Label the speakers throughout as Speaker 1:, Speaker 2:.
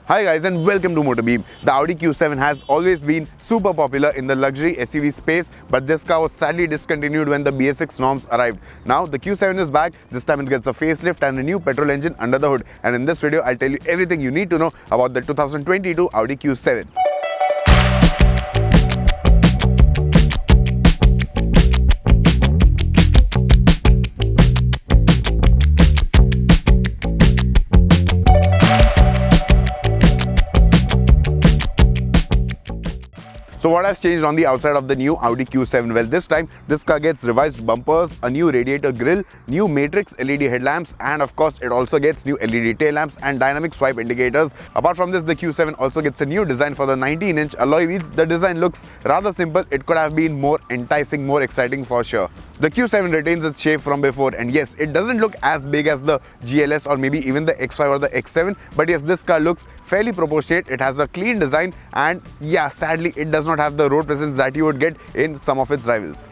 Speaker 1: Hi guys and welcome to MotorBeam. The Audi Q7 has always been super popular in the luxury SUV space, but this car was sadly discontinued when the BS6 norms arrived. Now the Q7 is back. This time it gets a facelift and a new petrol engine under the hood. And in this video, I'll tell you everything you need to know about the 2022 Audi Q7. So what has changed on the outside of the new Audi Q7? Well, this time this car gets revised bumpers, a new radiator grille, new matrix LED headlamps, and of course it also gets new LED tail lamps and dynamic swipe indicators. Apart from this, the Q7 also gets a new design for the 19-inch alloy wheels. The design looks rather simple. It could have been more enticing, more exciting for sure. The Q7 retains its shape from before, and yes, it doesn't look as big as the GLS or maybe even the X5 or the X7, but yes, this car looks fairly proportionate. It has a clean design, and yeah, sadly it does not have the road presence that you would get in some of its rivals.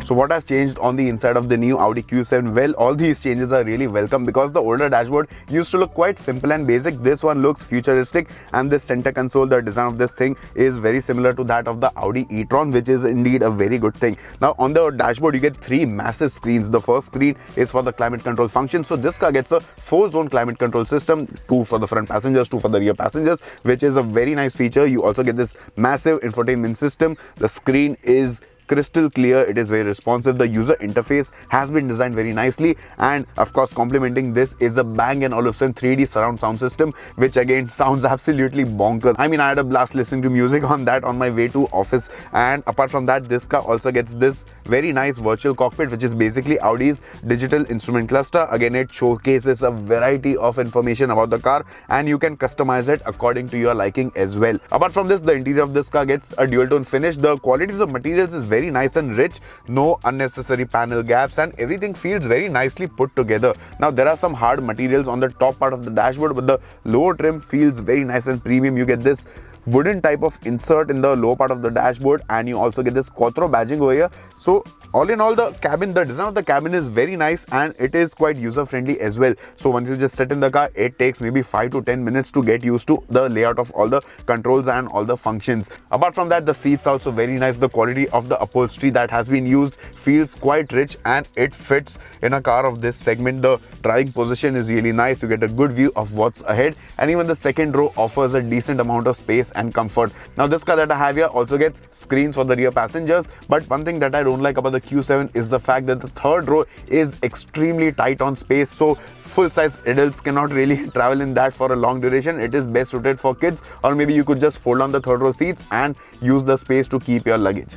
Speaker 1: So what has changed on the inside of the new Audi Q7? Well, all these changes are really welcome because the older dashboard used to look quite simple and basic. This one looks futuristic, and this center console, the design of this thing is very similar to that of the Audi e-tron, which is indeed a very good thing. Now on the dashboard you get three massive screens. The first screen is for the climate control function. So this car gets a 4-zone climate control system, 2 for the front passengers, 2 for the rear passengers, which is a very nice feature. You also get this massive infotainment system. The screen is crystal clear, it is very responsive. The user interface has been designed very nicely, and of course complementing this is a Bang & Olufsen 3D surround sound system, which again sounds absolutely bonkers. I mean, I had a blast listening to music on that on my way to office. And apart from that, this car also gets this very nice virtual cockpit, which is basically Audi's digital instrument cluster. Again, it showcases a variety of information about the car, and you can customize it according to your liking as well. Apart from this, the interior of this car gets a dual tone finish. The quality of the materials is very nice and rich, no unnecessary panel gaps, and everything feels very nicely put together. Now there are some hard materials on the top part of the dashboard, but the lower trim feels very nice and premium. You get this wooden type of insert in the lower part of the dashboard, and you also get this Quattro badging over here. So all in all, the design of the cabin is very nice, and it is quite user friendly as well. So once you just sit in the car, it takes maybe 5 to 10 minutes to get used to the layout of all the controls and all the functions. Apart from that, the seats are also very nice. The quality of the upholstery that has been used feels quite rich, and it fits in a car of this segment. The driving position is really nice. You get a good view of what's ahead, and even the second row offers a decent amount of space and comfort. Now this car that I have here also gets screens for the rear passengers, but one thing that I don't like about the Q7 is the fact that the third row is extremely tight on space. So full-size adults cannot really travel in that for a long duration. It is best suited for kids, or maybe you could just fold down the third row seats and use the space to keep your luggage.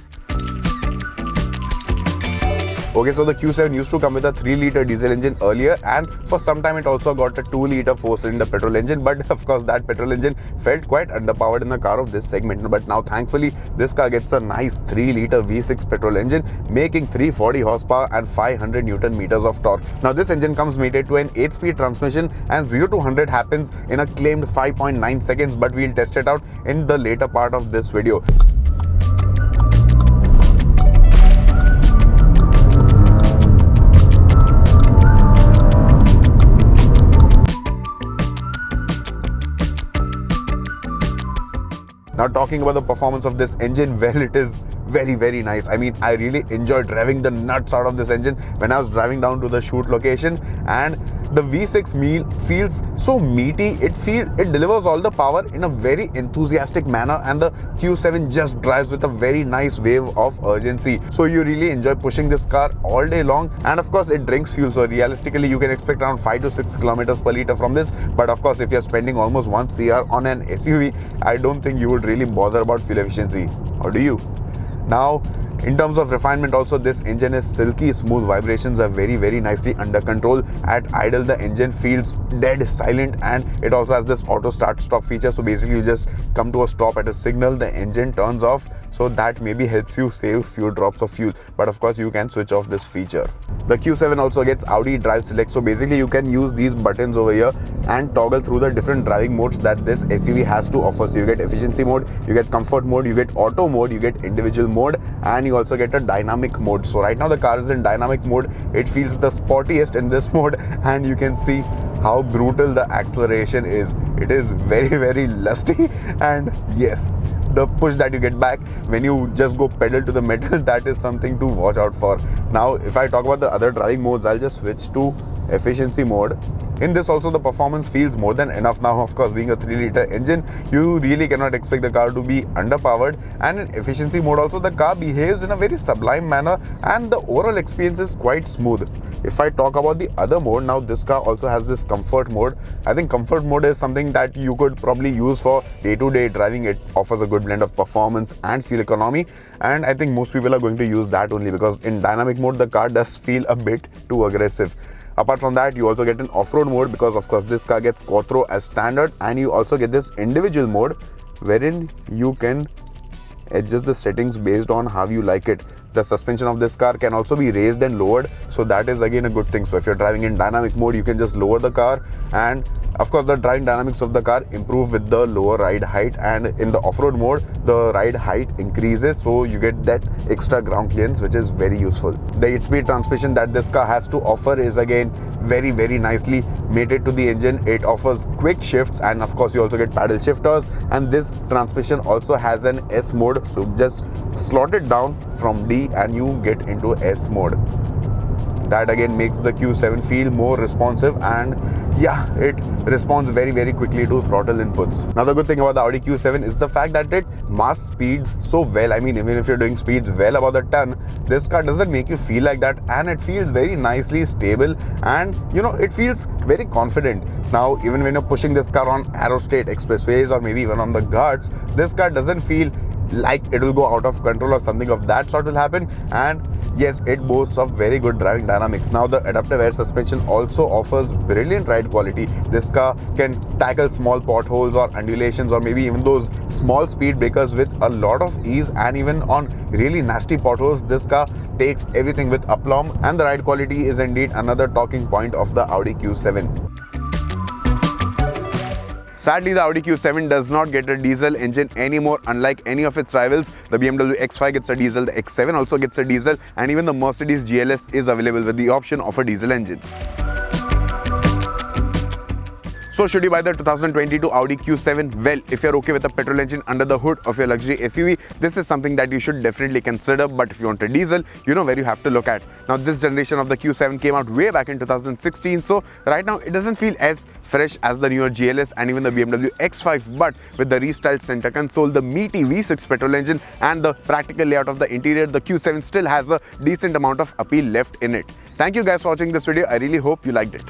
Speaker 1: Okay, so the Q7 used to come with a 3-liter diesel engine earlier, and for some time it also got a 2-liter 4-cylinder petrol engine, but of course that petrol engine felt quite underpowered in the car of this segment. But now thankfully this car gets a nice 3-liter V6 petrol engine, making 340 horsepower and 500 Newton meters of torque. Now this engine comes mated to an 8-speed transmission, and 0 to 100 happens in a claimed 5.9 seconds, but we'll test it out in the later part of this video. Now talking about the performance of this engine, well, it is very nice. I mean, I really enjoyed revving the nuts out of this engine when I was driving down to the shoot location, and the V6 feels so meaty. It delivers all the power in a very enthusiastic manner, and the Q7 just drives with a very nice wave of urgency. So you really enjoy pushing this car all day long, and of course it drinks fuel. So realistically you can expect around 5 to 6 kilometers per liter from this, but of course if you're spending almost 1 CR on an SUV, I don't think you would really bother about fuel efficiency, or do you? Now in terms of refinement also, this engine is silky smooth. Vibrations are very nicely under control. At idle the engine feels dead silent, and it also has this auto start stop feature. So basically you just come to a stop at a signal, the engine turns off so that maybe helps you save few drops of fuel. But of course you can switch off this feature. The Q7 also gets Audi Drive Select, so basically you can use these buttons over here and toggle through the different driving modes that this SUV has to offer. So you get efficiency mode, you get comfort mode, you get auto mode, you get individual mode, and you also get a dynamic mode. So right now the car is in dynamic mode. It feels the sportiest in this mode, and you can see how brutal the acceleration is. It is very lusty, and yes, the push that you get back when you just go pedal to the metal, that is something to watch out for. Now if I talk about the other driving modes, I'll just switch to efficiency mode. In this also the performance feels more than enough. Now of course, being a 3-liter engine, you really cannot expect the car to be underpowered, and in efficiency mode also the car behaves in a very sublime manner, and the overall experience is quite smooth. If I talk about the other mode, now this car also has this comfort mode. I think comfort mode is something that you could probably use for day-to-day driving. It offers a good blend of performance and fuel economy, and I think most people are going to use that only because in dynamic mode the car does feel a bit too aggressive. Apart from that, you also get an off-road mode because of course this car gets Quattro as standard, and you also get this individual mode wherein you can adjust the settings based on how you like it. The suspension of this car can also be raised and lowered, so that is again a good thing. So if you're driving in dynamic mode, you can just lower the car, and of course the driving dynamics of the car improve with the lower ride height, and in the off-road mode the ride height increases, so you get that extra ground clearance, which is very useful. The 8-speed transmission that this car has to offer is again very nicely mated to the engine. It offers quick shifts, and of course you also get paddle shifters, and this transmission also has an S mode, so just slot it down from D and you get into S mode. That again makes the Q7 feel more responsive, and yeah, it responds very quickly to throttle inputs. Now the good thing about the Audi Q7 is the fact that it masks speeds so well. I mean, even if you're doing speeds well above the ton, this car doesn't make you feel like that, and it feels very nicely stable, and you know, it feels very confident. Now even when you're pushing this car on Aero State expressways or maybe even on the guards, this car doesn't feel like it will go out of control or something of that sort will happen. And yes, it boasts of very good driving dynamics. Now the adaptive air suspension also offers brilliant ride quality. This car can tackle small potholes or undulations or maybe even those small speed breakers with a lot of ease, and even on really nasty potholes this car takes everything with aplomb, and the ride quality is indeed another talking point of the Audi Q7. Sadly, the Audi Q7 does not get a diesel engine anymore, unlike any of its rivals. The BMW X5 gets a diesel, the X7 also gets a diesel, and even the Mercedes GLS is available with the option of a diesel engine. So should you buy the 2022 Audi Q7? Well, if you're okay with a petrol engine under the hood of your luxury SUV, this is something that you should definitely consider. But if you want a diesel, you know where you have to look at. Now this generation of the Q7 came out way back in 2016, so right now it doesn't feel as fresh as the newer GLS and even the BMW X5, but with the restyled center console, the meaty V6 petrol engine and the practical layout of the interior, the Q7 still has a decent amount of appeal left in it. Thank you guys for watching this video. I really hope you liked it.